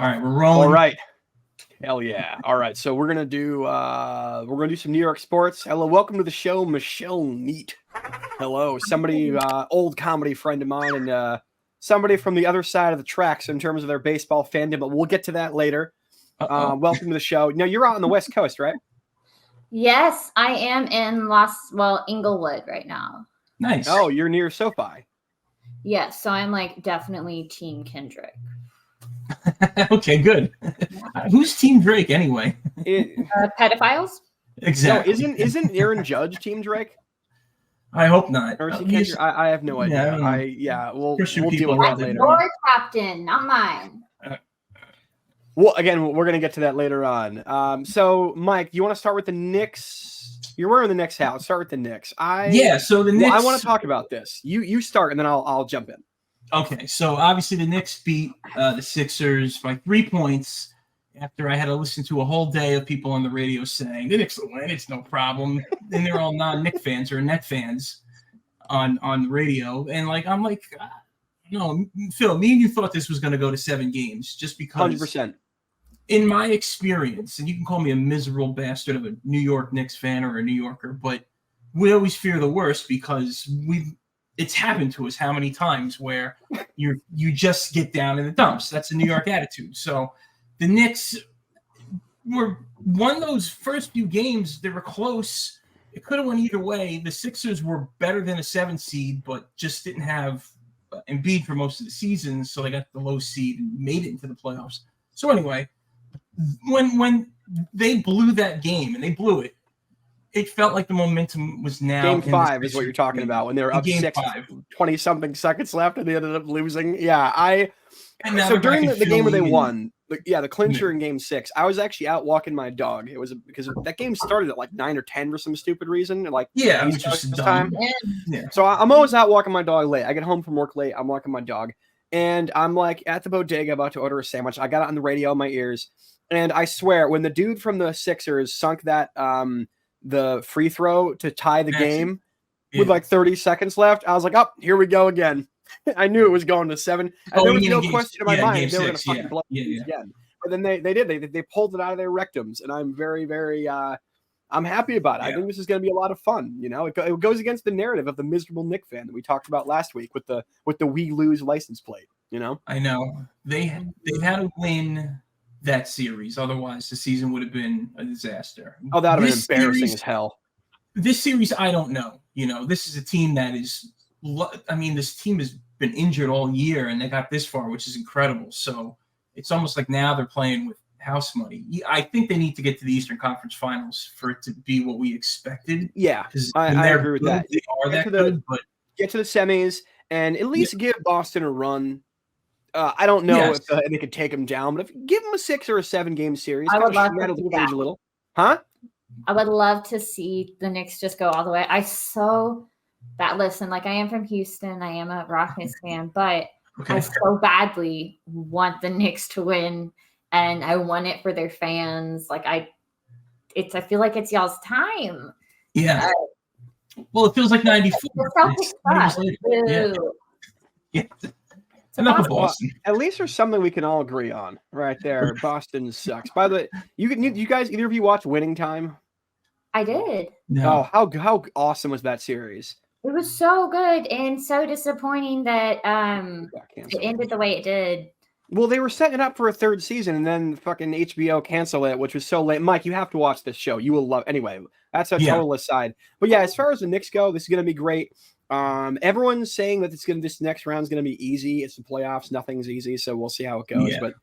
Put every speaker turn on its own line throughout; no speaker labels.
right, we're rolling.
All right. Hell yeah. All right. So we're gonna do some New York sports. Hello, welcome to the show, Michelle Neat. Hello. Somebody old comedy friend of mine and somebody from the other side of the tracks in terms of their baseball fandom, but we'll get to that later. Welcome to the show. No, you're out on the West Coast, right?
Yes, I am in Inglewood right now.
Nice.
Oh, you're near SoFi.
Yes, so I'm like definitely Team Kendrick.
Okay, good. Who's Team Drake anyway?
Pedophiles?
Exactly.
No, isn't Aaron Judge Team Drake?
I hope not.
Or is he Kendrick? I have no idea. We'll deal with that later.
Your captain, not mine.
Well, again, we're going to get to that later on. So, Mike, you want to start with the Knicks? You're wearing the Knicks hat. Let's start with the Knicks.
So the Knicks.
I want to talk about this. You start, and then I'll jump in.
Okay, so obviously the Knicks beat the Sixers by 3 points after I had to listen to a whole day of people on the radio saying the Knicks will win, it's no problem. Then they're all non-Knicks fans or Net fans on the radio, and I'm like, no, Phil, me and you thought this was going to go to 7 games just because.
100%.
In my experience, and you can call me a miserable bastard of a New York Knicks fan or a New Yorker, but we always fear the worst because it's happened to us how many times where you just get down in the dumps. That's a New York attitude. So the Knicks won those first few games. They were close. It could have went either way. The Sixers were better than a 7 seed, but just didn't have Embiid for most of the season, so they got the low seed and made it into the playoffs. So anyway, when they blew that game, and they blew it, it felt like the momentum was now.
Game 5 is what you're talking about, when they were up 6, 20-something seconds left, and they ended up losing. Yeah, so during the game where they won, the clincher in Game 6, I was actually out walking my dog. It was because that game started at like 9 or 10 for some stupid reason.
Which was dumb.
Yeah. So I'm always out walking my dog late. I get home from work late. I'm walking my dog, and I'm like at the bodega about to order a sandwich. I got it on the radio in my ears, and I swear, when the dude from the Sixers sunk that the free throw to tie the game with like 30 seconds left, I was like, oh, here we go again. I knew it was going to 7. And there was no question in my mind they were going to fucking blow it again. But then they did. They pulled it out of their rectums, and I'm very, very I'm happy about it. I think this is going to be a lot of fun. You know, it goes against the narrative of the miserable Knicks fan that we talked about last week with the we lose license plate. You know,
I know they've had to win that series, otherwise the season would have been a disaster.
Oh, that would have been embarrassing as hell.
This series, I don't know. You know, this is a team that is. I mean, this team has been injured all year, and they got this far, which is incredible. So it's almost like now they're playing with house money. I think they need to get to the Eastern Conference Finals for it to be what we expected.
Yeah, I agree with that.
They are that good, but
get to the semis and at least give Boston a run. I don't know if they could take them down, but give them a 6 or a 7 game series.
I would love to see that.
A little. Huh?
I would love to see the Knicks just go all the way. Listen, like, I am from Houston. I am a Rockets fan, but I so badly want the Knicks to win, and I want it for their fans. Like, I feel like it's y'all's time.
Yeah. Well, it feels like 94. Yeah. Enough of Boston.
At least there's something we can all agree on right there. Boston sucks. By the way, you guys, either of you watch Winning Time?
I did.
No.
Oh, how awesome was that series?
It was so good and so disappointing that it ended the way it did.
Well, they were setting it up for a 3rd season, and then fucking HBO canceled it, which was so late. Mike, you have to watch this show. You will love. Anyway, that's a total aside. But yeah, as far as the Knicks go, this is going to be great. Everyone's saying that this next round is going to be easy. It's the playoffs. Nothing's easy, so we'll see how it goes. But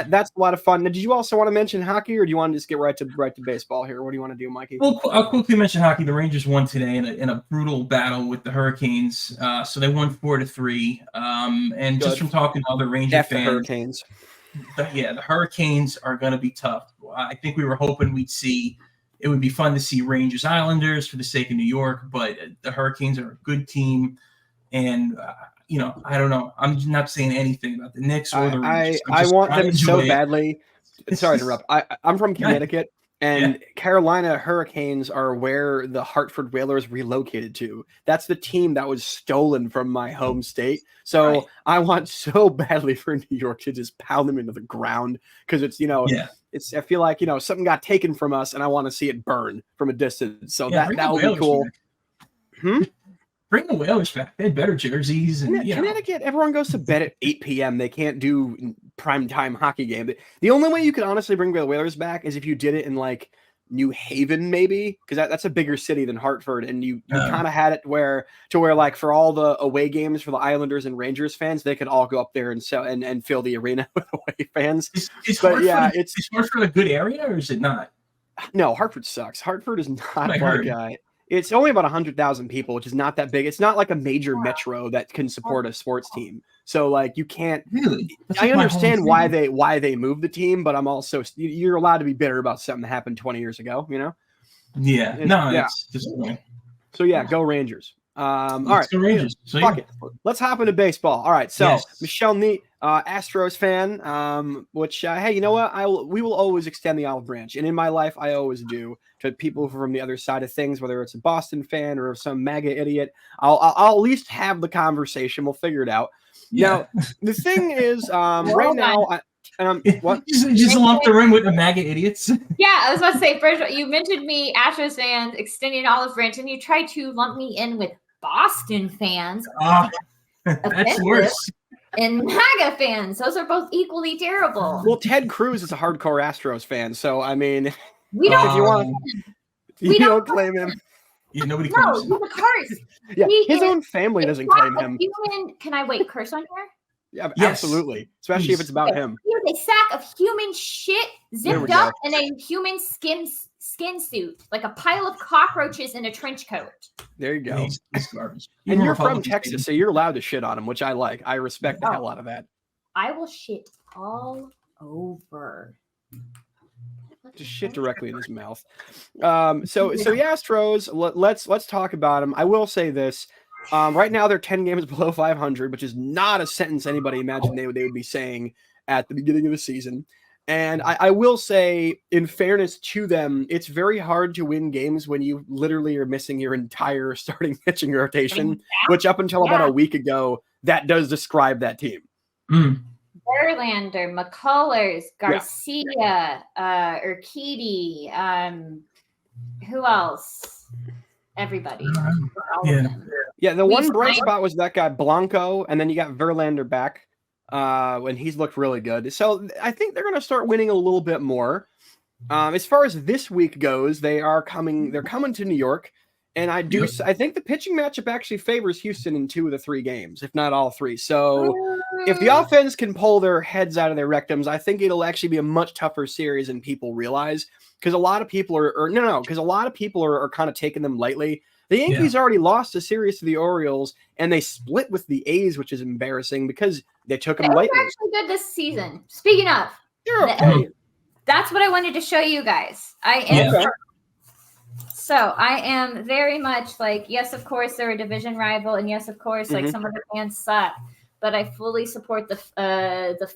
that's a lot of fun. Now, did you also want to mention hockey, or do you want to just get right to baseball here? What do you want to do, Mikey?
Well, I'll quickly mention hockey. The Rangers won today in a brutal battle with the Hurricanes. So they won 4-3. And just from talking to other Ranger fans,
the Hurricanes.
The Hurricanes are going to be tough. I think we were hoping it would be fun to see Rangers Islanders for the sake of New York, but the Hurricanes are a good team. And, I don't know. I'm not saying anything about the Knicks or the Rangers.
I want them so badly. Sorry to interrupt. I'm from Connecticut, And Carolina Hurricanes are where the Hartford Whalers relocated to. That's the team that was stolen from my home state. So I want so badly for New York to just pound them into the ground because it's, I feel like, something got taken from us and I want to see it burn from a distance. So that would be cool.
Bring the Whalers back. They had better jerseys. And
Connecticut, everyone goes to bed at 8 p.m. They can't do primetime hockey game. The only way you could honestly bring the Whalers back is if you did it in like New Haven, maybe, because that's a bigger city than Hartford, and you kind of had it where like for all the away games for the Islanders and Rangers fans, they could all go up there and fill the arena with away fans.
Is Hartford a good area, or is it not?
No, Hartford sucks. Hartford is not it's only about 100,000 people, which is not that big. It's not like a major metro that can support a sports team. So like you can't really. I understand why they moved the team, but I'm also you're allowed to be bitter about something that happened 20 years ago.
Yeah. It's disappointing.
So go Rangers. All right,
go Rangers. So,
fuck it. Let's hop into baseball. All right, so Michelle Neat, Astros fan. Which hey, you know what? We will always extend the olive branch, and in my life, I always do to people from the other side of things, whether it's a Boston fan or some MAGA idiot. I'll at least have the conversation. We'll figure it out. Yeah. Now, the thing is, right now, what?
Just lump the room with the MAGA idiots.
Yeah, I was about to say, first, you mentioned me, Astros fans, extending olive branch, and you tried to lump me in with Boston fans.
That's worse.
And MAGA fans. Those are both equally terrible.
Well, Ted Cruz is a hardcore Astros fan, so I mean,
we don't.
If you want, you don't claim him.
Yeah, nobody claims him.
No, he's a curse.
Yeah, his own family doesn't claim him.
Can I curse on here?
Yeah, absolutely. Especially if it's about him.
He was a sack of human shit zipped up in a human skin suit, like a pile of cockroaches in a trench coat.
There you go.
He's garbage.
And you're from Texas, so you're allowed to shit on him, which I like. I respect the hell out of that.
I will shit all over.
Just shit directly in his mouth. So the Astros, let's talk about them. I will say this. Right now they're 10 games below 500, which is not a sentence anybody imagined they would be saying at the beginning of the season. And I will say, in fairness to them, it's very hard to win games when you literally are missing your entire starting pitching rotation, which up until about a week ago, that does describe that team.
Verlander, McCullers, Garcia, Urquidy, who else? Everybody.
The one bright spot was that guy Blanco, and then you got Verlander back when he's looked really good. So I think they're going to start winning a little bit more. As far as this week goes, they're coming to New York, and I think the pitching matchup actually favors Houston in 2 of the 3 games, if not all 3. So if the offense can pull their heads out of their rectums, I think it'll actually be a much tougher series than people realize. Because a lot of people are kind of taking them lightly. The Yankees already lost a series to the Orioles, and they split with the A's, which is embarrassing because they took them lightly.
They're actually good this season. Speaking of, that's what I wanted to show you guys. So I am very much like, yes, of course, they're a division rival, and yes, of course, like some of the fans suck. But I fully support the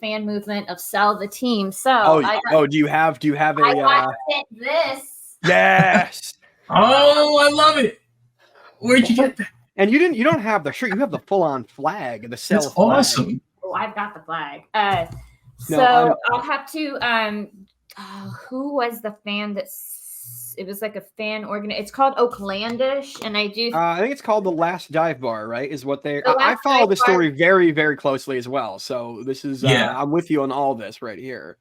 fan movement of sell the team. So do you have a? I this.
Yes.
I love it. Where'd you get that?
And you don't have the shirt. You have the full on flag. The sell. That's
flag. Awesome.
Oh, I've got the flag. I'll have to. Who was the fan that's? It was like a fan It's called Oaklandish, and I do.
I think it's called the Last Dive Bar, right? Is what they. I follow the story very, very closely as well. So this is. I'm with you on all this right here.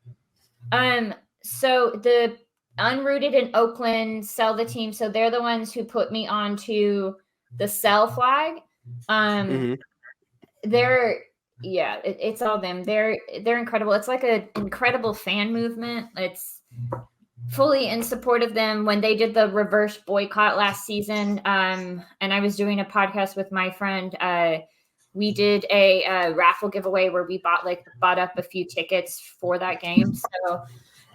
So the Unrooted in Oakland sell the team. So they're the ones who put me onto the sell flag. It's all them. They're incredible. It's like an incredible fan movement. It's fully in support of them. When they did the reverse boycott last season, and I was doing a podcast with my friend, we did a raffle giveaway where we bought up a few tickets for that game. So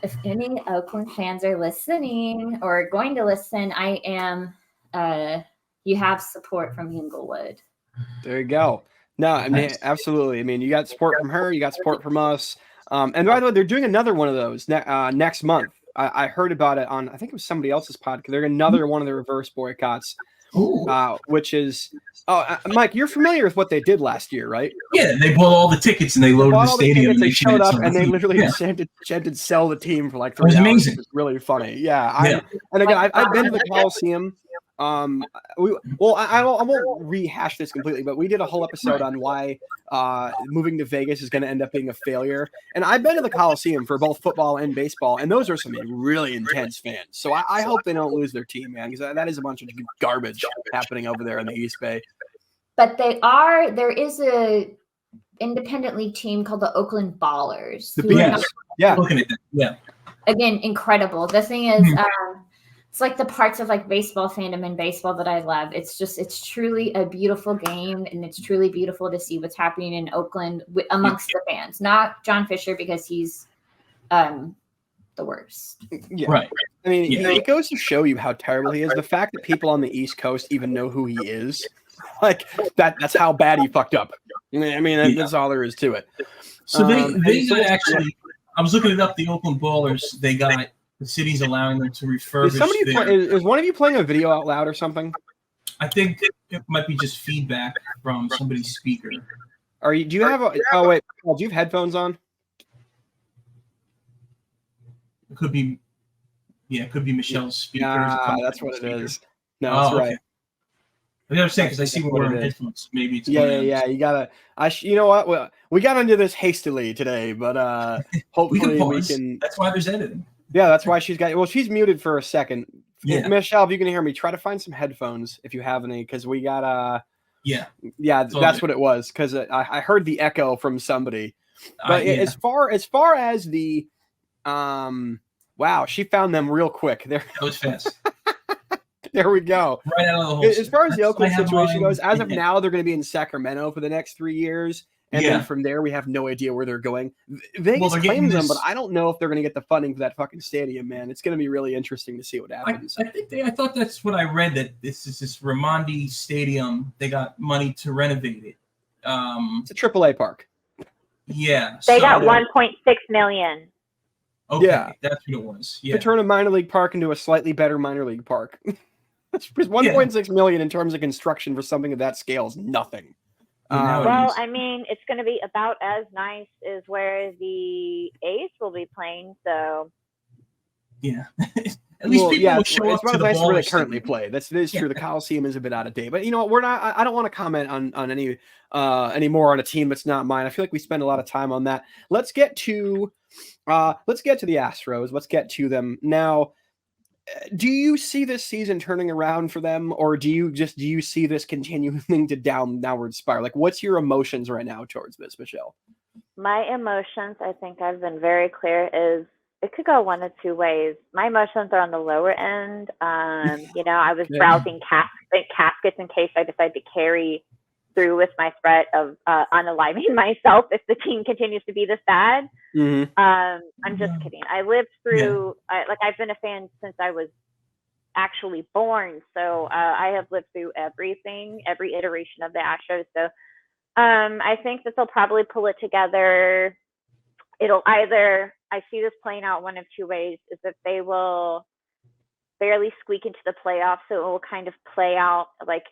if any Oakland fans are listening or going to listen, I am you have support from Inglewood.
There you go. No, I mean, absolutely. I mean, you got support from her, you got support from us. And by the way, they're doing another one of those next month. I heard about it on, I think it was somebody else's podcast. They're another one of the reverse boycotts, which is, Mike, you're familiar with what they did last year, right?
Yeah, they bought all the tickets and they loaded the stadium.
They showed up and they literally chanted "sell the team" for like 3 hours.
Amazing.
It was really funny. Yeah. And again, I've been to the Coliseum. I won't rehash this completely, but we did a whole episode on why moving to Vegas is going to end up being a failure. And I've been to the Coliseum for both football and baseball, and those are some really intense fans. So I hope they don't lose their team, man, because that is a bunch of garbage happening over there in the East Bay.
But there is a independent league team called the Oakland Ballers.
Looking at that. Yeah.
Again, incredible. The thing is, it's like the parts of like baseball fandom and baseball that I love. It's truly a beautiful game, and it's truly beautiful to see what's happening in Oakland amongst the fans. Not John Fisher, because he's the worst.
Yeah.
Right.
I mean, it goes to show you how terrible he is. The fact that people on the East Coast even know who he is, like that's how bad he fucked up. I mean, that's all there is to it.
So they got actually, I was looking it up, the Oakland Ballers, they got, the city's allowing them to refurbish.
Is one of you playing a video out loud or something?
I think it might be just feedback from somebody's speaker.
Do you have do you have headphones on?
It could be Michelle's speaker.
That's what it is. No, that's right.
Okay. I gotta say, because I see we're wearing headphones. Maybe it's
yeah. You gotta. You know what? Well, we got into this hastily today, but hopefully we can.
That's why there's editing.
Yeah, that's why she's muted for a second.
Yeah.
Michelle, if you can hear me, try to find some headphones if you have any, because we got that's what it was, because I heard the echo from somebody. But as far as the wow, she found them real quick. That
was fast.
There we go.
Right out of the hole.
As far as the Oakland situation goes, as of now, they're going to be in Sacramento for the next 3 years. And then from there, we have no idea where they're going. Vegas claims them, but I don't know if they're going to get the funding for that fucking stadium, man. It's going to be really interesting to see what happens.
I thought that's what I read, that this is this Raimondi Stadium. They got money to renovate it.
It's a AAA park.
Yeah.
They got $1.6 million.
Okay, yeah. That's what it was. Yeah.
To turn a minor league park into a slightly better minor league park. $1.6 million in terms of construction for something of that scale is nothing.
Well, I mean, it's going to be about as nice as where the A's will be playing. So,
yeah, at least people will show up to the
nice
ball
where they currently play. That's true. The Coliseum is a bit out of date, but you know, we're not. I don't want to comment on any more on a team that's not mine. I feel like we spend a lot of time on that. Let's get to the Astros. Let's get to them now. Do you see this season turning around for them, or do you see this continuing to downward spiral? Like, what's your emotions right now towards this, Michelle?
My emotions, I think I've been very clear, is it could go one of two ways. My emotions are on the lower end. I was browsing caskets in case I decide to carry through with my threat of unaliving myself if the team continues to be this bad.
Mm-hmm.
I'm just kidding. I lived through, I've been a fan since I was actually born. So I have lived through everything, every iteration of the Astros. So I think that they'll probably pull it together. It'll either, I see this playing out one of two ways, is that they will barely squeak into the playoffs. So it will kind of play out like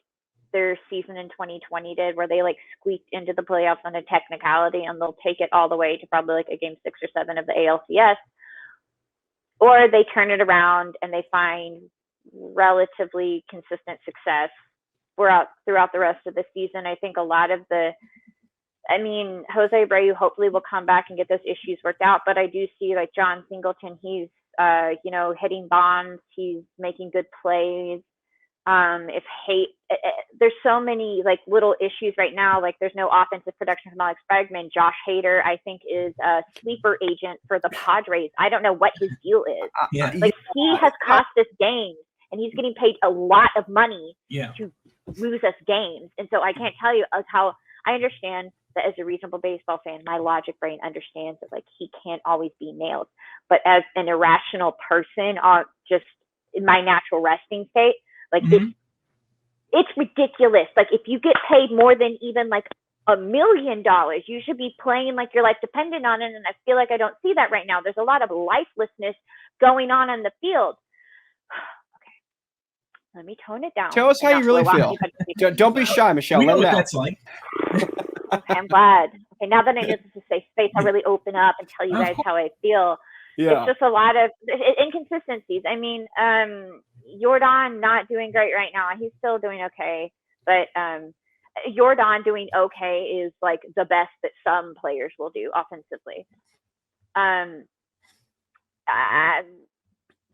their season in 2020 did, where they like squeaked into the playoffs on a technicality, and they'll take it all the way to probably like a game 6 or 7 of the ALCS, or they turn it around and they find relatively consistent success throughout the rest of the season. I think a lot of Jose Abreu hopefully will come back and get those issues worked out, but I do see like John Singleton, he's hitting bombs, he's making good plays. There's so many like little issues right now. Like there's no offensive production from Alex Bregman. Josh Hader, I think, is a sleeper agent for the Padres. I don't know what his deal is. He has cost us games, and he's getting paid a lot of money to lose us games. And so I can't tell you how I understand that as a reasonable baseball fan, my logic brain understands that like he can't always be nailed. But as an irrational person, just in my natural resting state, like it's ridiculous. Like if you get paid more than even like $1 million. You should be playing like your life depended on it. And I feel like I don't see that right now. There's a lot of lifelessness going on the field. Okay, let me tone it down.
Tell us how you really feel. Don't be shy, Michelle.
We know
Let
what
it out.
that's like.
Okay, I'm glad. Okay, now that I know this is a safe space, I'll really open up and tell you guys how I feel.
Yeah.
It's just a lot of inconsistencies. I mean, Jordan not doing great right now. He's still doing okay, but Jordan doing okay is like the best that some players will do offensively.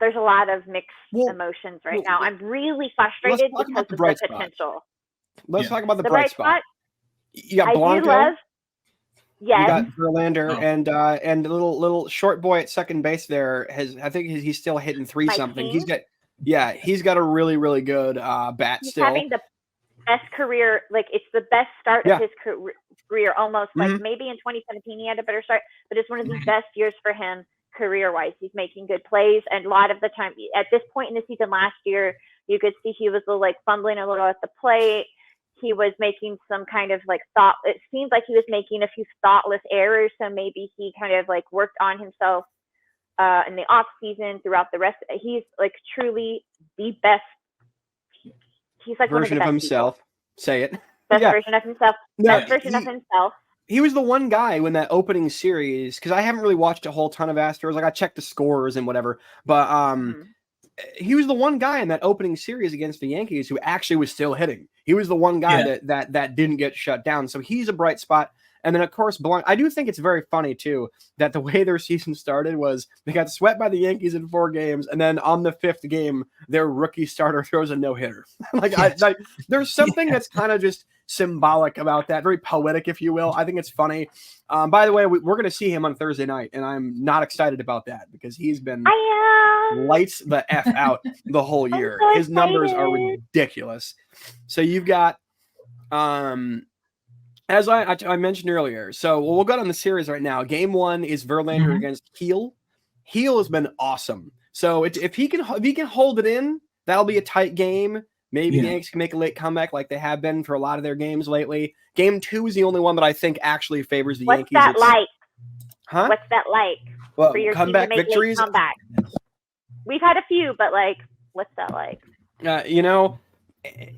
There's a lot of mixed emotions right now. I'm really frustrated because of the potential.
Let's talk about the bright spot. You got Blanco.
Yes.
You got Verlander and the little short boy at second base there I think he's still hitting 3-something. He's got a really, really good bat
he's
still.
Having the best career, like it's the best start of his career almost. Like maybe in 2017 he had a better start, but it's one of the best years for him career-wise. He's making good plays, and a lot of the time at this point in the season last year, you could see he was like fumbling a little at the plate. He was making some kind of like it seems like he was making a few thoughtless errors. So maybe he kind of like worked on himself in the off season throughout the rest. He's like truly the best. He's like
version
one
of
the best
himself.
People.
Say it.
Best version of himself. Best version of himself.
He was the one guy when that opening series, because I haven't really watched a whole ton of Astros. Like I checked the scores and whatever, but he was the one guy in that opening series against the Yankees who actually was still hitting. He was the one guy that didn't get shut down. So he's a bright spot. And then, of course, I do think it's very funny, too, that the way their season started was they got swept by the Yankees in 4 games, and then on the 5th game, their rookie starter throws a no-hitter. There's something that's kind of just symbolic about that, very poetic, if you will. I think it's funny. By the way, we're going to see him on Thursday night, and I'm not excited about that because he's been lights the F out the whole year.
So
his numbers are ridiculous. So you've got... as I mentioned earlier, so we'll go on the series right now. Game 1 is Verlander against Heel. Heel has been awesome. So if he can hold it in, that'll be a tight game. Maybe the Yankees can make a late comeback like they have been for a lot of their games lately. Game 2 is the only one that I think actually favors the Yankees.
What's that like?
Huh?
What's that like?
Well,
for your
comeback
team to make
victories.
Comeback. We've had a few, but like, what's that like?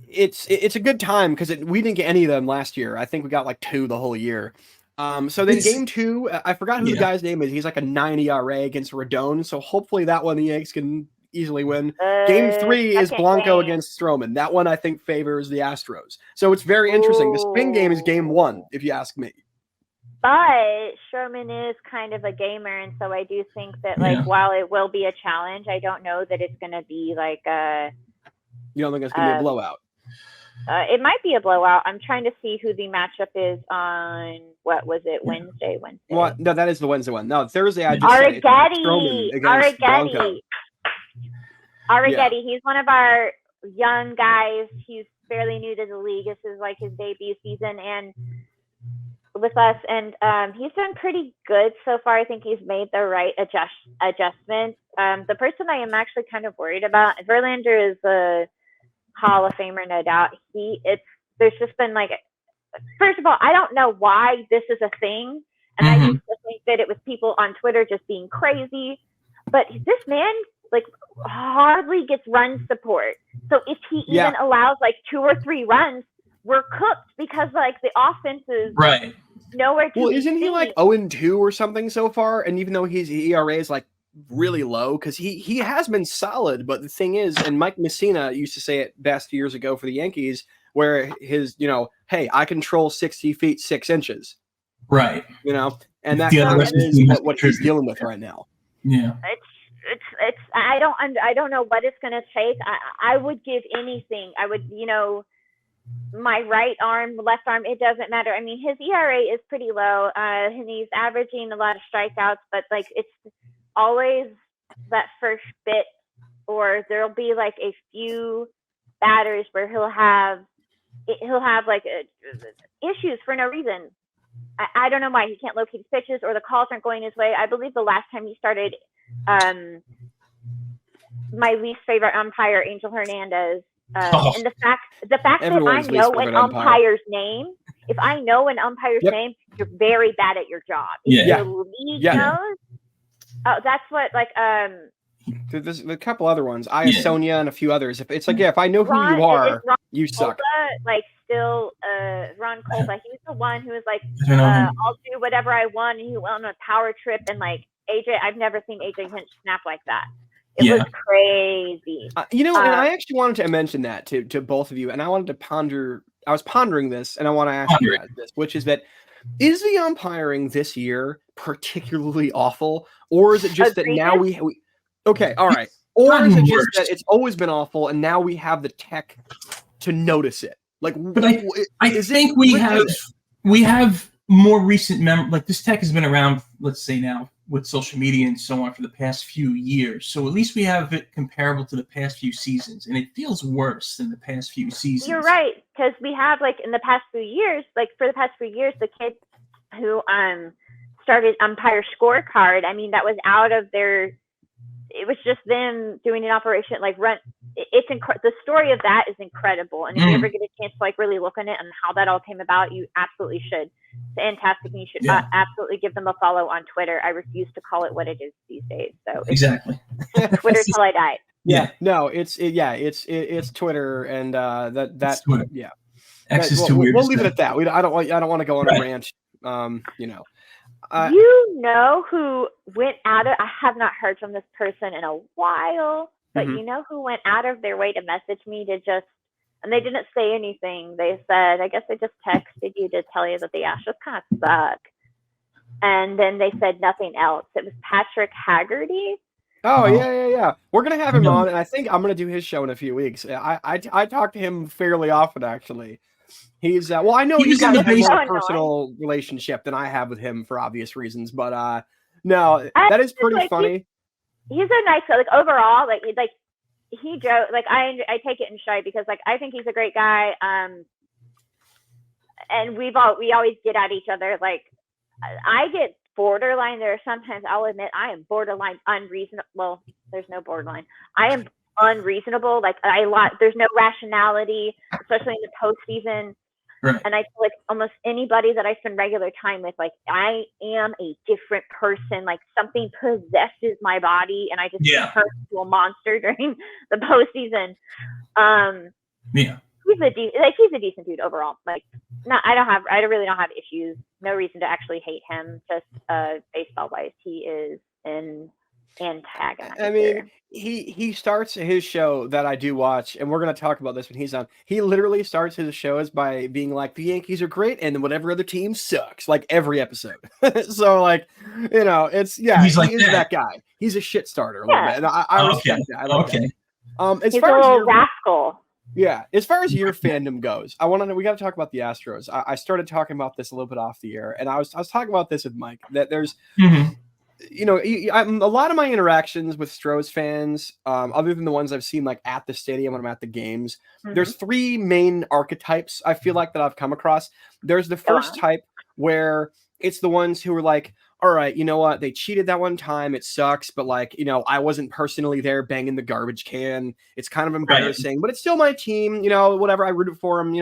It's a good time because we didn't get any of them last year. I think we got like 2 the whole year. So then game 2, I forgot who the guy's name is. He's like a 9 ERA against Rodon. So hopefully that one the Yankees can easily win. Game 3 is Blanco against Stroman. That one I think favors the Astros. So it's very interesting. The spin game is game 1, if you ask me.
But Sherman is kind of a gamer, and so I do think that while it will be a challenge, I don't know that it's going to be like a...
You don't think it's going to be a blowout?
It might be a blowout. I'm trying to see who the matchup is on, what was it, Wednesday?
Well, no, that is the Wednesday one. No, Thursday I just
Arrighetti. He's one of our young guys. He's fairly new to the league. This is like his debut season and with us, and he's done pretty good so far. I think he's made the right adjustments. The person I am actually kind of worried about, Verlander is a Hall of Famer, no doubt. There's just been like, first of all, I don't know why this is a thing, and I used to think that it was people on Twitter just being crazy, but this man like hardly gets run support. So if he even allows like 2 or 3 runs, we're cooked because like the offense is nowhere to be
isn't
seen.
he like 0-2 or something so far? And even though his ERA is like really low, because he has been solid, but the thing is, and Mike Messina used to say it best years ago for the Yankees, where his, hey, I control 60 feet 6 inches.
Right.
And that kind of is what he's dealing with right now.
Yeah.
It's I don't know what it's gonna take. I would give anything. I would, my right arm, left arm, it doesn't matter. I mean, his ERA is pretty low, and he's averaging a lot of strikeouts, but like it's always that first bit, or there'll be like a few batters where he'll have like issues for no reason. I don't know why. He can't locate his pitches, or the calls aren't going his way. I believe the last time he started, my least favorite umpire, Angel Hernandez. And the fact that I know an umpire's name if I know an umpire's name, you're very bad at your job. If the league knows, that's what like
There's a couple other ones. I, Sonia, and a few others. If it's like, if I know who you are, you suck.
Like still, Ron Colba, he's the one who was like, I'll do whatever I want, and he went on a power trip, and like AJ, I've never seen AJ Hinch snap like that. It was crazy.
And I actually wanted to mention that to both of you, and I wanted to ponder. I was pondering this, and I want to ask you guys this, which is that is the umpiring this year particularly awful, or is it just that now we okay, all right. Or is it just that it's always been awful and now we have the tech to notice it? Like,
but I think we have more recent like this tech has been around, let's say now with social media and so on for the past few years. So at least we have it comparable to the past few seasons, and it feels worse than the past few seasons.
You're right, because we have like in the past few years, like for the past few years, the kids who started umpire scorecard. I mean, that was out of their. It was just them doing an operation like run. It's the story of that is incredible, and if you ever get a chance to like really look on it and how that all came about, you absolutely should. It's fantastic, and you should absolutely give them a follow on Twitter. I refuse to call it what it is these days. So
exactly,
Twitter till I die.
Yeah, no, it's Twitter, and that's Twitter. Yeah,
X is too weird.
We'll leave it at that. I don't want to go on a rant.
You know who went out of, I have not heard from this person in a while, but you know who went out of their way to message me to just, and they didn't say anything. They said, I guess they just texted you to tell you that the Astros kind of suck. And then they said nothing else. It was Patrick Haggerty.
Oh, yeah. We're going to have him on, and I think I'm going to do his show in a few weeks. I talk to him fairly often, actually. He's I know you guys have a more personal relationship than I have with him for obvious reasons, but no, that is pretty funny.
He's a nice guy. Like overall, like he joke. Like I take it in stride because like I think he's a great guy. And we always get at each other. Like I get borderline. There are sometimes I'll admit I am borderline unreasonable. Well, there's no borderline. I am unreasonable. Like there's no rationality, especially in the postseason.
Right.
And I feel like almost anybody that I spend regular time with, like I am a different person. Like something possesses my body, and I just turn into a monster during the postseason. He's a decent dude overall. Like, I really don't have issues. No reason to actually hate him. Just baseball wise, he is an antagonist.
I mean, he starts his show that I do watch, and we're going to talk about this when he's on. He literally starts his shows by being like, the Yankees are great, and whatever other team sucks, like every episode. So, like, it's, he's like that guy. He's a shit starter a little bit, and I respect that. I like that.
He's a little rascal.
Yeah, as far as your fandom goes, we got to talk about the Astros. I started talking about this a little bit off the air, and I was talking about this with Mike, that there's... a lot of my interactions with Astros fans, other than the ones I've seen like at the stadium when I'm at the games, there's three main archetypes I feel like that I've come across. There's the first type where it's the ones who are like, all right, you know what? They cheated that one time. It sucks, but like, I wasn't personally there banging the garbage can. It's kind of embarrassing, but it's still my team, whatever. I rooted for them,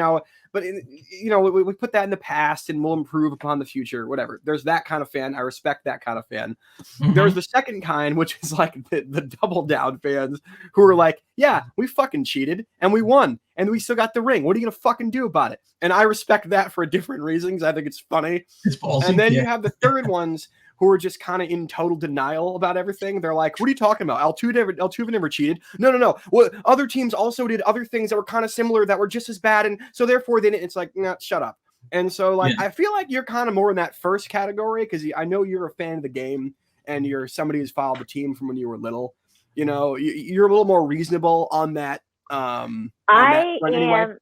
but we put that in the past and we'll improve upon the future, whatever. There's that kind of fan. I respect that kind of fan. There's the second kind, which is like the double down fans who are like, yeah, we fucking cheated and we won and we still got the ring. What are you going to fucking do about it? And I respect that for different reasons. I think it's funny.
It's ballsy,
and then you have the third ones who are just kind of in total denial about everything. They're like, what are you talking about? Altuve never cheated. No. Well, other teams also did other things that were kind of similar that were just as bad. And so therefore then it's like, nah, shut up. And so like, I feel like you're kind of more in that first category because I know you're a fan of the game and you're somebody who's followed the team from when you were little. You're a little more reasonable on that.
I am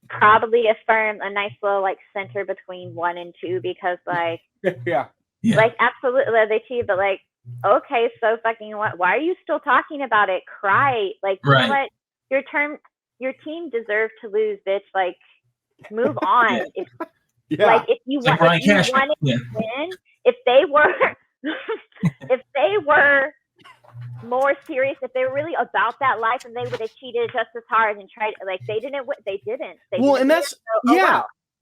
probably a nice little like center between 1 and 2 because like, like absolutely they cheat, but like, okay, so fucking what? Why are you still talking about it? Cry, like you know what? Your team deserves to lose, bitch. Like, move on. Like if you want to win, if they were more serious, if they were really about that life, and they would have cheated just as hard and tried. Like they didn't. They didn't.
And that's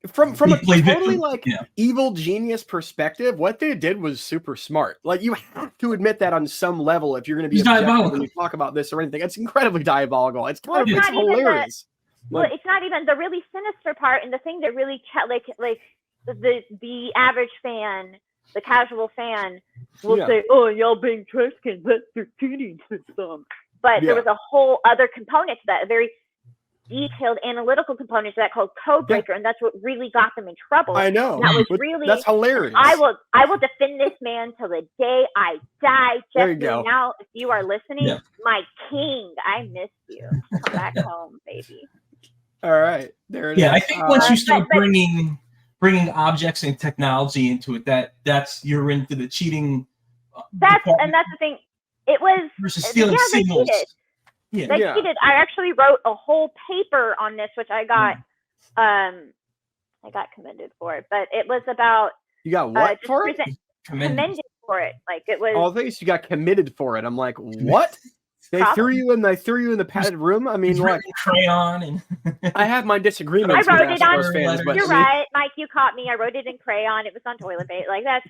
From
He
a
played
totally
victim. Yeah.
evil genius perspective, what they did was super smart. Like, you have to admit that on some level if you're going to be
It's
objective
diabolical.
when you talk about this or anything. It's incredibly diabolical. It's
Well, it's
it's
not even
hilarious.
Well, it's not even the really sinister part, and the thing that really like the average fan, the casual fan, will say, "Oh, y'all being trash cans, that's their cheating system." But there was a whole other component to that, a very detailed analytical component to that called code breaker, and that's what really got them in trouble.
I know.
And that was really
that's hilarious.
I will defend this man till the day I die.
There you
Jesse,
go.
now if you are listening, my king, I miss you. Come back home, baby.
All right, there it is.
Yeah, I think once you start bringing objects and technology into it, that's you're into the cheating.
That's the thing. It was
versus stealing signals.
They cheated.
Yeah.
They cheated. I actually wrote a whole paper on this, which I got commended for it. But it was about
you got what for it?
Commended for it. Like it was.
Oh, I think you got committed for it. I'm like, what? They threw you in the padded room. I mean, like
crayon and
I have my disagreements.
I wrote it on.
Fans, but
you're right, Mike. You caught me. I wrote it in crayon. It was on toilet paper. Like that's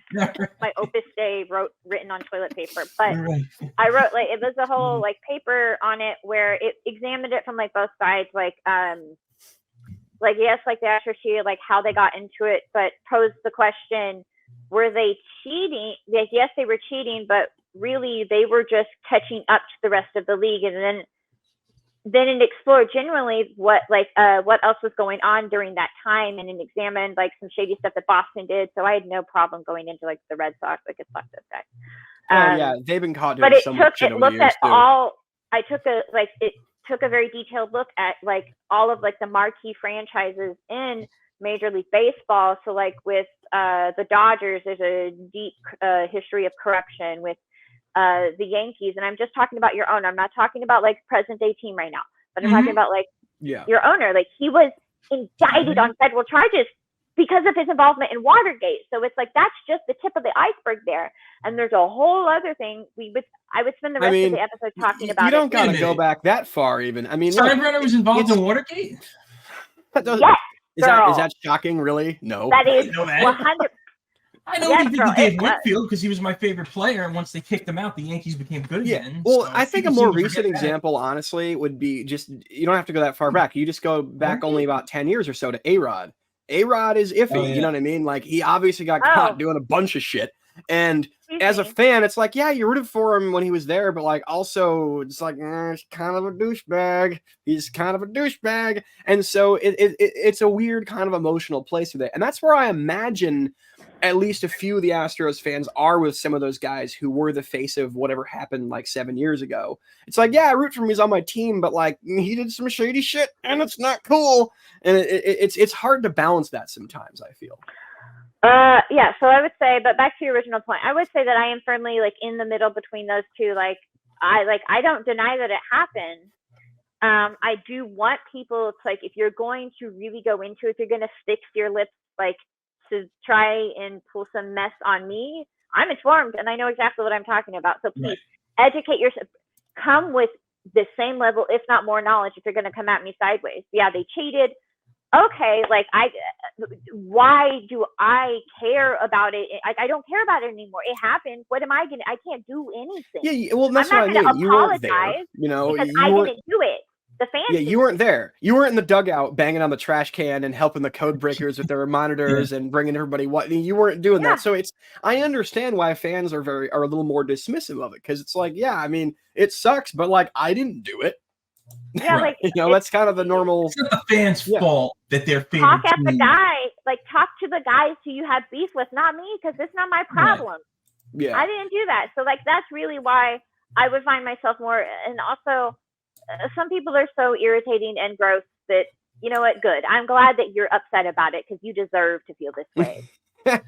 my Opus Dei written on toilet paper. But I wrote it was a whole paper on it where it examined it from both sides. Yes, the Astros cheated, how they got into it, but posed the question: were they cheating? Yes, they were cheating, but really they were just catching up to the rest of the league. And then it explored genuinely what else was going on during that time, and it examined some shady stuff that Boston did. So I had no problem going into the Red Sox, it's fuck this guy.
Yeah, they've been caught doing
but it
so
took
much shit
it
over the
looked
years
at
too.
all. I took it took a very detailed look at all of the marquee franchises in Major League Baseball. So with the Dodgers, there's a deep history of corruption with the Yankees, and I'm just talking about your owner. I'm not talking about present day team right now, but I'm talking about your owner. He was indicted on federal charges because of his involvement in Watergate. So it's that's just the tip of the iceberg there, and there's a whole other thing. I would spend the rest of the episode talking about.
You don't gotta go back that far, even. I mean,
Steinbrenner was involved in Watergate.
Yes,
is that shocking? Really? No.
That is 100.
I know he did to Dave Whitfield because he was my favorite player, and once they kicked him out, the Yankees became good again.
Well,
so
I think a more recent example, honestly, would be you don't have to go that far back. You just go back only about 10 years or so to A-Rod. A-Rod is iffy, you know what I mean? He obviously got caught doing a bunch of shit. And as a fan, it's you rooted for him when he was there, but also it's he's kind of a douchebag. He's kind of a douchebag. And so it's a weird kind of emotional place with it. And that's where I imagine at least a few of the Astros fans are with some of those guys who were the face of whatever happened 7 years ago. It's I root for him. He's on my team, but he did some shady shit and it's not cool. And it's hard to balance that sometimes, I feel.
Yeah, so I would say, but back to your original point, I would say that I am firmly in the middle between those two. I don't deny that it happened. I do want people to if you're going to really go into it, if you're going to stick to your lips to try and pull some mess on me, I'm informed and I know exactly what I'm talking about. So please educate yourself. Come with the same level, if not more knowledge, if you're going to come at me sideways. Yeah, they cheated. Okay, why do I care about it? I don't care about it anymore. It happened. What am I gonna? I can't do anything.
Yeah, well, that's what I mean. You weren't there.
Because I didn't do it. The fans.
Yeah, you weren't there. You weren't in the dugout banging on the trash can and helping the code breakers with their monitors and bringing everybody. You weren't doing that. So I understand why fans are a little more dismissive of it because it's I mean, it sucks, but I didn't do it.
Yeah,
that's kind of the normal.
It's not the fans' fault that they're
talk at the guy, talk to the guys who you have beef with, not me, because it's not my problem.
Yeah,
I didn't do that. So that's really why I would find myself more. And also, some people are so irritating and gross that you know what? Good. I'm glad that you're upset about it because you deserve to feel this way.
I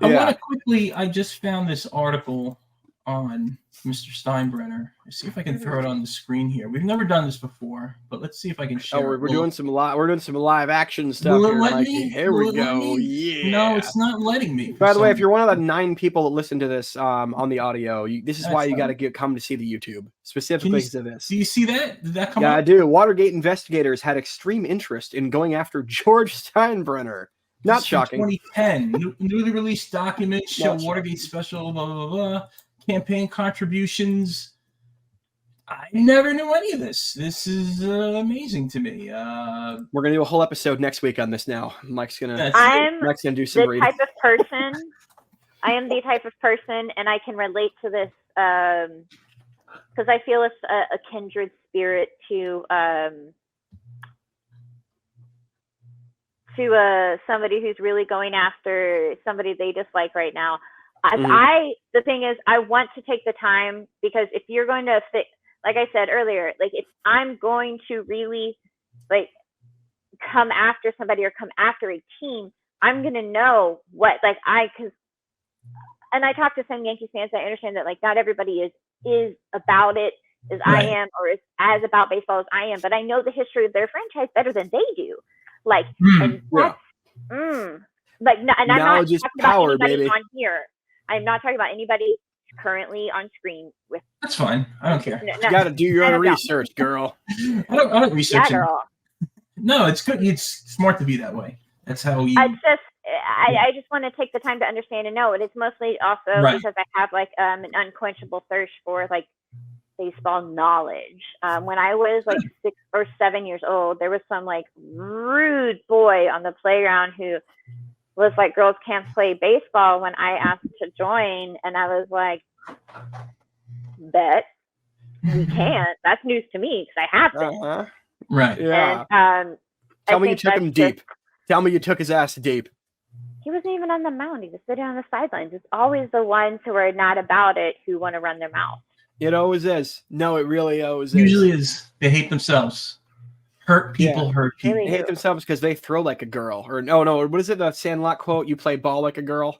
want to quickly. I just found this article on Mr. Steinbrenner. Let's see if I can throw it on the screen here. We've never done this before, but let's see if I can share.
We're doing some live action stuff here, Mikey. Here we go. Yeah.
No, it's not letting me.
By the way, if you're one of the 9 people that listen to this on the audio, this is why you got to come to see the YouTube specifically to this.
Do you see that? Did that come up?
Yeah, I do. Watergate investigators had extreme interest in going after George Steinbrenner. Not shocking.
2010, newly released documents show Watergate special, blah, blah, blah, campaign contributions. I never knew any of this. This is amazing to me.
We're going to do a whole episode next week on this now. Mike's going to do some reading.
Type of person. I am the type of person, and I can relate to this because I feel it's a kindred spirit to somebody who's really going after somebody they dislike right now. The thing is, I want to take the time, because if you're going to fit, like I said earlier, like if I'm going to really like come after somebody or come after a team, I'm going to know what, like and I talk to some Yankees fans, I understand that like not everybody is about it as I am, or is as about baseball as I am, but I know the history of their franchise better than they do. Like, and that's, like, and I'm not talking
power,
about anybody
baby.
on here. I'm not talking about anybody currently on screen with.
That's fine. I don't care.
You got to do your own research, girl.
I don't research it.
Girl.
No, it's good. It's smart to be that way. That's how you.
I just want to take the time to understand and know it. It's mostly also because I have like an unquenchable thirst for like baseball knowledge. When I was like 6 or 7 years old, there was some like rude boy on the playground who was like, girls can't play baseball, when I asked to join, and I was like, bet we can't. That's news to me because I have to.
Right.
Yeah.
And,
Tell me you took him deep. Tell me you took his ass deep.
He wasn't even on the mound. He was sitting on the sidelines. It's always the ones who are not about it who want to run their mouth.
It always is. No, it really always is.
Usually is. They hate themselves. Hurt people hurt people.
They hate themselves because they throw like a girl. Or no, what is it? The Sandlot quote? You play ball like a girl.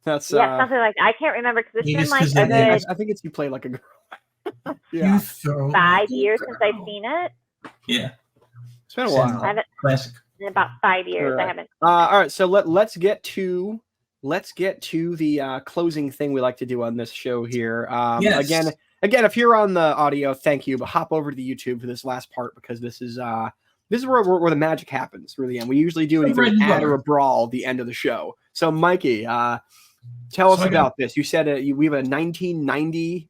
That's
something like that. I can't remember because it's been like
I think it's you play like a girl.
You
5 years since I've seen it.
Yeah,
it's been a while.
Classic.
In about 5 years,
right.
I haven't.
All right, so let's get to the closing thing we like to do on this show here.
Yes.
Again, if you're on the audio, thank you. But hop over to the YouTube for this last part, because this is where the magic happens. Really, and we usually do either an ad or a brawl at the end of the show. So, Mikey, tell us about this. You said we have a 1990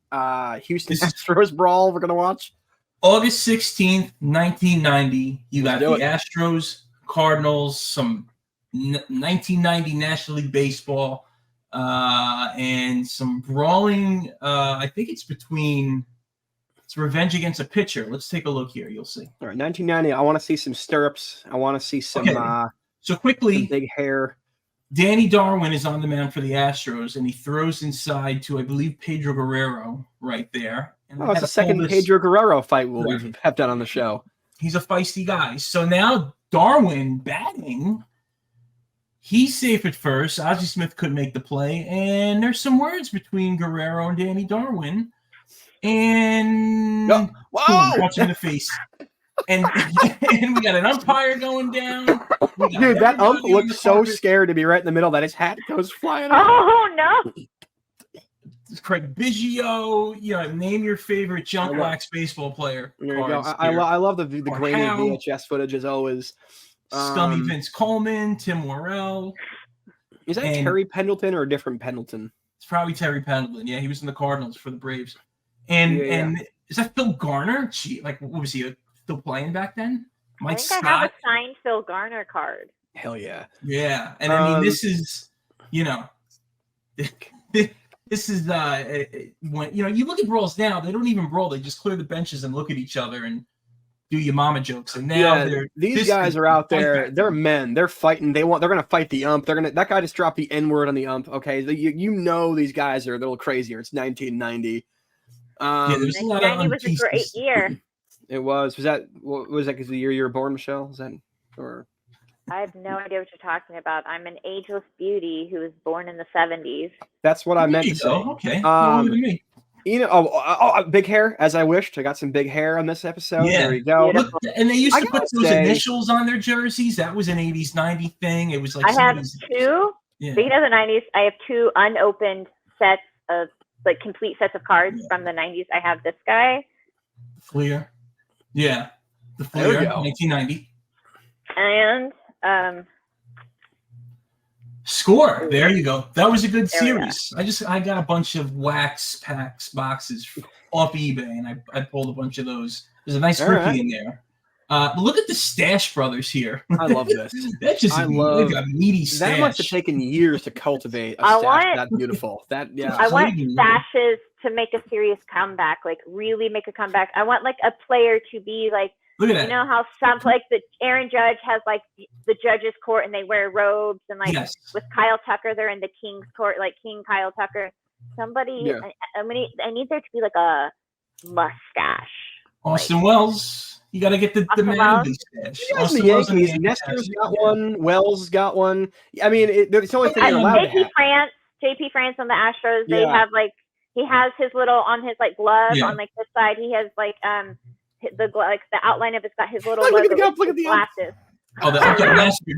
Houston Astros brawl we're gonna watch.
August 16th, 1990. You got the Astros, Cardinals, some 1990 National League Baseball. And some brawling. I think it's revenge against a pitcher. Let's take a look here. You'll see.
All right, 1990. I want to see some stirrups. I want to see some.
So quickly,
some big hair.
Danny Darwin is on the mound for the Astros, and he throws inside to, I believe, Pedro Guerrero right there. And
it's the second Pedro Guerrero fight we have done on the show.
He's a feisty guy. So now Darwin batting. He's safe at first. Ozzie Smith couldn't make the play. And there's some words between Guerrero and Danny Darwin. And punch in the face. And we got an umpire going down.
Dude, that ump looks so scared to be right in the middle that his hat goes flying off.
Oh, no.
Craig Biggio, name your favorite junk wax baseball player.
There you go. I love the grainy VHS footage as always.
Scummy Vince Coleman, Tim Worrell.
Is that Terry Pendleton or a different Pendleton?
It's probably Terry Pendleton. Yeah, he was in the Cardinals for the Braves. And is that Phil Garner? Gee, like, what was he still playing back then?
Mike Scott. I have a signed Phil Garner card.
Hell yeah.
Yeah, and I mean, this is, this is when you look at brawls now, they don't even brawl. They just clear the benches and look at each other and do your mama jokes. And now
these guys are out there. They're men. They're fighting. They're going to fight the ump. That guy just dropped the N-word on the ump. Okay, these guys are a little crazier. It's 1990.
There's a lot of
1990 was a great year.
It was. Was that because the year you were born, Michelle? Is that or?
I have no idea what you're talking about. I'm an ageless beauty who was born in the 70s.
That's what I meant to say.
Okay.
big hair, as I wished. I got some big hair on this episode.
Yeah.
There you go.
Look, and they used to put those
say,
initials on their jerseys. That was an 80s, 90s thing. It was like
I have two.
Yeah.
Speaking of the 90s, I have two unopened sets of like complete sets of cards from the 90s. I have this guy.
Fleer. Yeah. The Fleer, 1990.
And
Score. There you go. That was a good series. I got a bunch of wax packs boxes off eBay, and I pulled a bunch of those. There's a nice rookie in there. But look at the Stash Brothers here.
I love this.
That's just a meaty stash.
That must have taken years to cultivate a stash that beautiful. I
want stashes to make a serious comeback, like really make a comeback. I want like a player to be like,
look at that.
You know how some like the Aaron Judge has like the judges court and they wear robes, and like with Kyle Tucker they're in the King's court, like King Kyle Tucker. Somebody I need there to be like a mustache.
Austin Wells.
You got to get the man stash.
The Yankees. Nestor's got one. Wells got one. I mean, it's the only thing they're allowed to have.
JP France on the Astros. They have like he has his little on his like glove on like this side. He has like the outline of it's got his little logo. Look at the glasses.
Oh,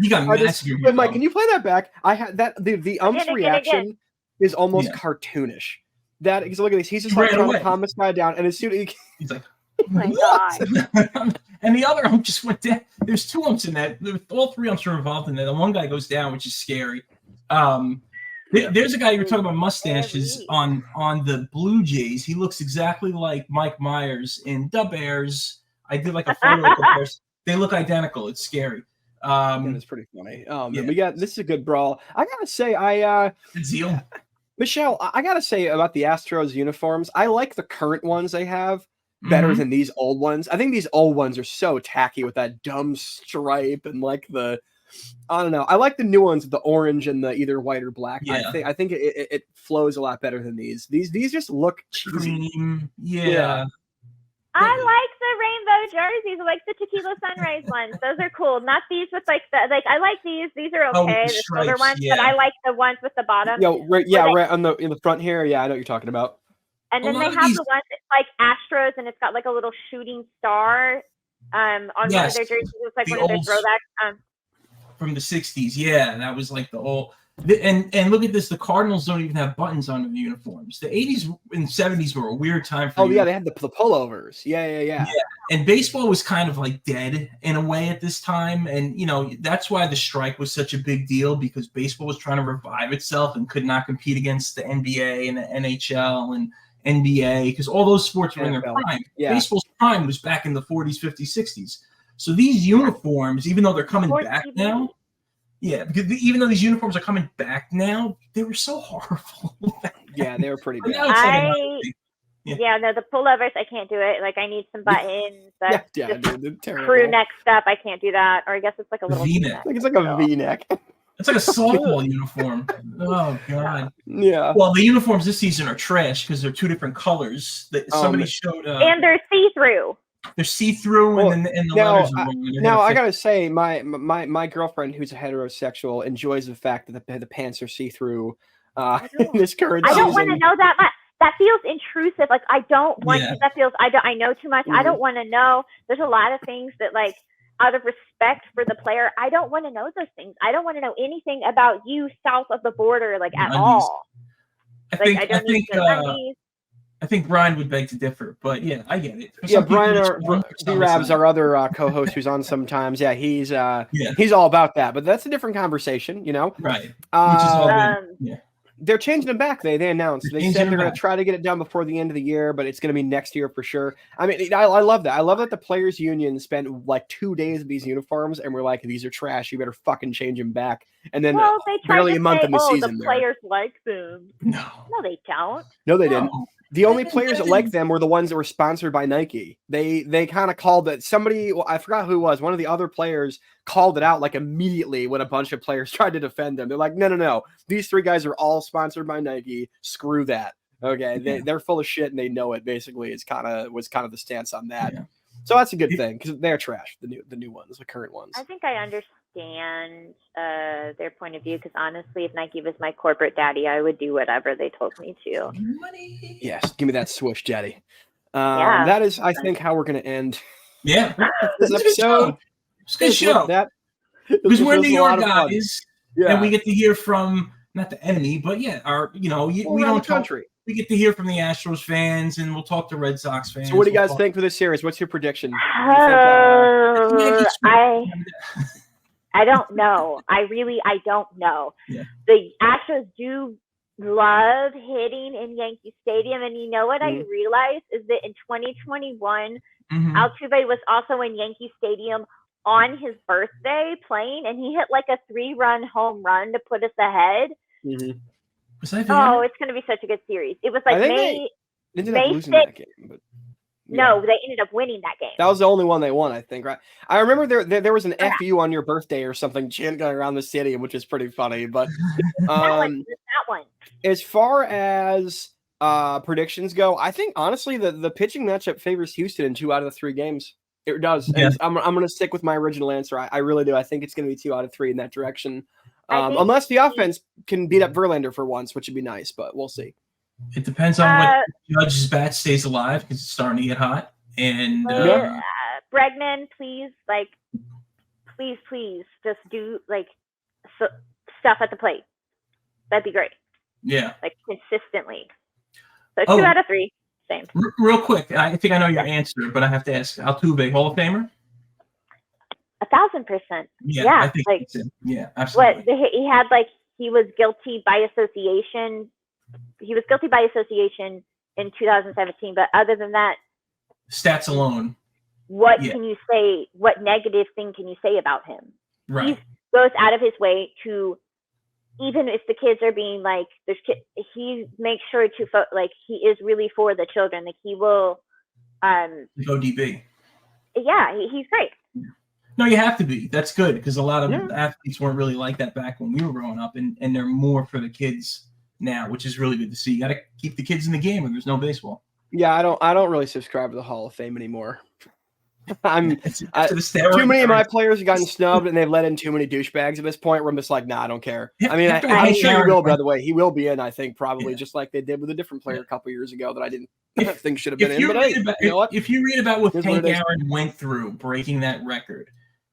he got massacred.
Mike, can you play that back? I had that the ump's reaction is almost cartoonish. That because look at this. He's just like trying to calm this guy down, and as soon as
he's like.
Oh my God.
And the other ump just went down. There's two umps in that. All three umps are involved in that. The one guy goes down, which is scary. There's a guy you were talking about mustaches on the Blue Jays. He looks exactly like Mike Myers in the Bears. I did like a photo comparison. They look identical. It's scary.
It's pretty funny. This is a good brawl. I gotta say,
Zeal.
Michelle, I gotta say about the Astros uniforms. I like the current ones they have better than these old ones. I think these old ones are so tacky with that dumb stripe and like I don't know. I like the new ones with the orange and the either white or black.
Yeah.
I think it flows a lot better than these. These just look cheesy.
Yeah.
I like the rainbow jerseys. I like the Tequila Sunrise ones. Those are cool. Not these with like I like these. These are okay. The silver ones, but I like the ones with the bottom.
Right on in the front here. Yeah, I know what you're talking about.
And then they have the ones that's like Astros, and it's got like a little shooting star on one of their jerseys. It's like one of their throwbacks.
From the 60s, that was like the old. And look at this, the Cardinals don't even have buttons on the uniforms. The 80s and 70s were a weird time for
they had the pullovers. Yeah.
And baseball was kind of like dead in a way at this time. And, that's why the strike was such a big deal, because baseball was trying to revive itself and could not compete against the NBA and the NHL and NBA, because all those sports were in their prime. Baseball's prime was back in the 40s, 50s, 60s. So these uniforms, even though they're coming back now, because even though these uniforms are coming back now, they were so horrible.
They were pretty bad.
The pullovers, I can't do it. Like I need some buttons.
Crew
neck stuff, I can't do that. Or I guess it's like a little
V-neck.
It's like a V-neck.
It's like a softball uniform. Oh God.
Yeah.
Well, the uniforms this season are trash because they're two different colors. Somebody showed.
And they're see-through.
They're see-through, and the letters are wrong.
Now I gotta say, my girlfriend, who's a heterosexual, enjoys the fact that the pants are see-through. In this current season.
I don't want to know that much. That feels intrusive. Like I don't want. That feels. I know too much. I don't want to know. There's a lot of things that like. Out of respect for the player, I don't want to know those things. I don't want to know anything about you south of the border, like at all.
I think Brian would beg to differ, but I get it.
Brian B-Rab's our other co-host who's on sometimes. He's all about that, but that's a different conversation,
Right. Which is all good.
They're changing them back. They announced. They said they're going to try to get it done before the end of the year, but it's going to be next year for sure. I mean, I love that. I love that the players' union spent like 2 days with these uniforms, and we're like, these are trash. You better fucking change them back. And then barely a month in the season,
the players like them.
No,
they don't.
No, they didn't. The only players that liked them were the ones that were sponsored by Nike. They kind of called it. Somebody, I forgot who it was. One of the other players called it out like immediately when a bunch of players tried to defend them. They're like, no. These three guys are all sponsored by Nike. Screw that. Okay, they're full of shit and they know it. Basically, was kind of the stance on that. Yeah. So that's a good thing because they're trash. The new ones, the current ones.
I think I understand. understand their point of view, because honestly, if Nike was my corporate daddy, I would do whatever they told me to.
Money.
Yes, give me that swoosh, daddy.
Yeah.
That is, I think, how we're going to end
Yeah.
this episode.
It's a good show. Because we're New York guys, and we get to hear from not the enemy, but we don't
country.
We get to hear from the Astros fans, and we'll talk to Red Sox fans.
So, what do you guys think for this series? What's your prediction?
I don't know. I don't know.
Yeah.
The Astros do love hitting in Yankee Stadium, and you know what I realized is that in 2021, Altuve was also in Yankee Stadium on his birthday playing, and he hit like a 3-run home run to put us ahead.
Was that
it's going to be such a good series. It was like
they ended up losing that game, but
no, they ended up winning that game.
That was the only one they won, I think, right? I remember there was an FU on your birthday or something chanting around the stadium, which is pretty funny. But
that one.
As far as predictions go, I think honestly the pitching matchup favors Houston in 2 out of the 3 games. It does.
Yeah.
And I'm going to stick with my original answer. I really do. I think it's going to be 2 out of 3 in that direction. Unless the offense can beat up Verlander for once, which would be nice, but we'll see.
It depends on what Judge's bat stays alive, because it's starting to get hot. And
Bregman, please, just do stuff at the plate. That'd be great.
Yeah,
consistently. So 2 out of 3, same.
Real quick, I think I know your answer, but I have to ask: Altuve, Hall of Famer?
1,000%.
Yeah, I think yeah, absolutely.
He had he was guilty by association. He was guilty by association in 2017, but other than that,
stats alone,
what can you say? What negative thing can you say about him?
Right.
He goes out of his way to, even if the kids are being he makes sure to he is really for the children. He will
go DB.
Yeah, he's great.
No, you have to be. That's good, because a lot of athletes weren't really like that back when we were growing up, and they're more for the kids now, which is really good to see. You got to keep the kids in the game, and there's no baseball.
Yeah, I don't really subscribe to the Hall of Fame anymore. Too many of my players have gotten snubbed, and they've let in too many douchebags at this point where I'm just like, nah, I don't care. I mean, I'm sure he will, by the way. He will be in, I think, probably just like they did with a different player a couple years ago that I didn't think should have been in. But
if you read about what Hank Aaron went through breaking that record,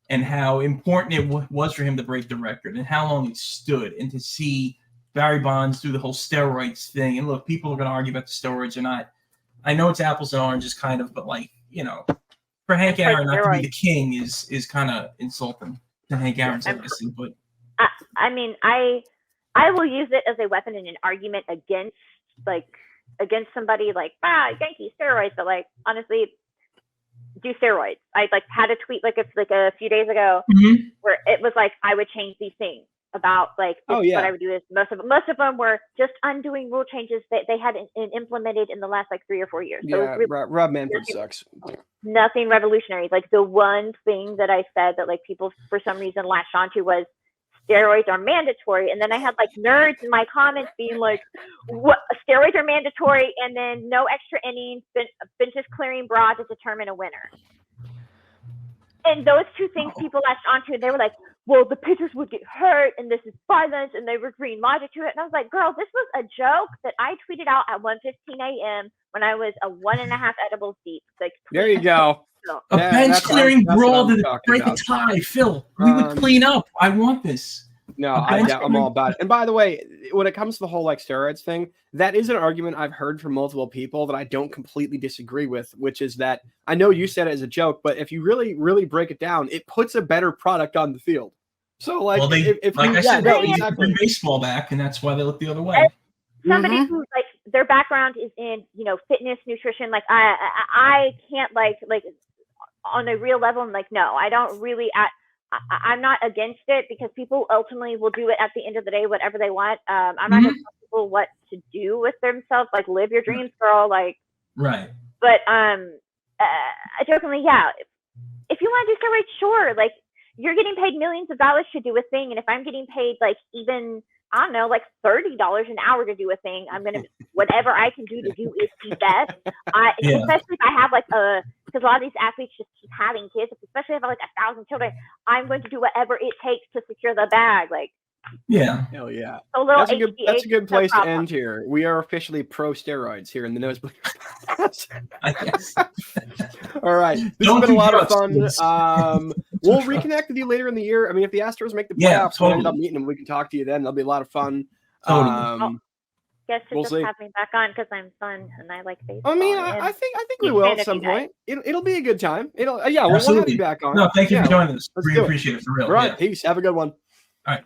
and how important it was for him to break the record, and how long it stood, and to see Barry Bonds do the whole steroids thing. And look, people are going to argue about the steroids or not. I know it's apples and oranges kind of, but for Hank Aaron not to be the king is kind of insulting to Hank Aaron's legacy. But
I mean, I will use it as a weapon in an argument against somebody Yankee steroids, but honestly, do steroids. I had a tweet a few days ago where it was I would change these things about what I would do is most of them were just undoing rule changes that they had implemented in the last 3 or 4 years. So
yeah, Rob Manfred sucks.
Nothing revolutionary. The one thing that I said that people for some reason latched onto was steroids are mandatory, and then I had nerds in my comments being what steroids are mandatory, and then no extra innings, benches clearing broad to determine a winner. And those 2 things people latched onto, and they were well, the pitchers would get hurt, and this is violence, and they were bringing logic to it. And I was like, girl, this was a joke that I tweeted out at 1:15 a.m. when I was a 1.5 edibles deep.
There you go.
A bench clearing brawl to break a tie, Phil. We would clean up. I want this.
No, I'm all about it. And by the way, when it comes to the whole steroids thing, that is an argument I've heard from multiple people that I don't completely disagree with, which is that I know you said it as a joke, but if you really, really break it down, it puts a better product on the field. So
bring baseball back, and that's why they look the other way.
Somebody who their background is in fitness, nutrition. I can't on a real level. I'm no, I don't really. I'm not against it, because people ultimately will do it at the end of the day, whatever they want. I'm not going to tell people what to do with themselves. Live your dreams, girl.
Right.
But jokingly, yeah. If you want to do steroids, sure. You're getting paid millions of dollars to do a thing, and if I'm getting paid even I don't know, $30 an hour to do a thing, I'm gonna whatever I can do to do is the best. Especially if I have because a lot of these athletes just keep having kids, especially if I have like 1,000 children. I'm going to do whatever it takes to secure the bag. Like,
yeah,
hell yeah.
so little
That's a good place to
problem.
end here. We are officially pro steroids here in the Nosebleeders.
I guess.
All right. This
Don't
has been a
do
lot of
drugs,
fun.
please.
We'll reconnect with you later in the year. I mean, if the Astros make the playoffs,
Yeah,
we'll end
totally.
up meeting them. We can talk to you then. That'll be a lot of fun.
Totally.
Guess to
We'll
just
see.
have me back on because I'm fun and I like baseball.
I mean,
and
I think we
huge
will
fan
at
of
some
you guys.
point. It'll be a good time. We'll have
Absolutely.
you back on.
No, thank you
Yeah,
for joining us.
let's
We
do it.
appreciate it for real.
All right,
Yeah.
peace. Have a good one.
All right.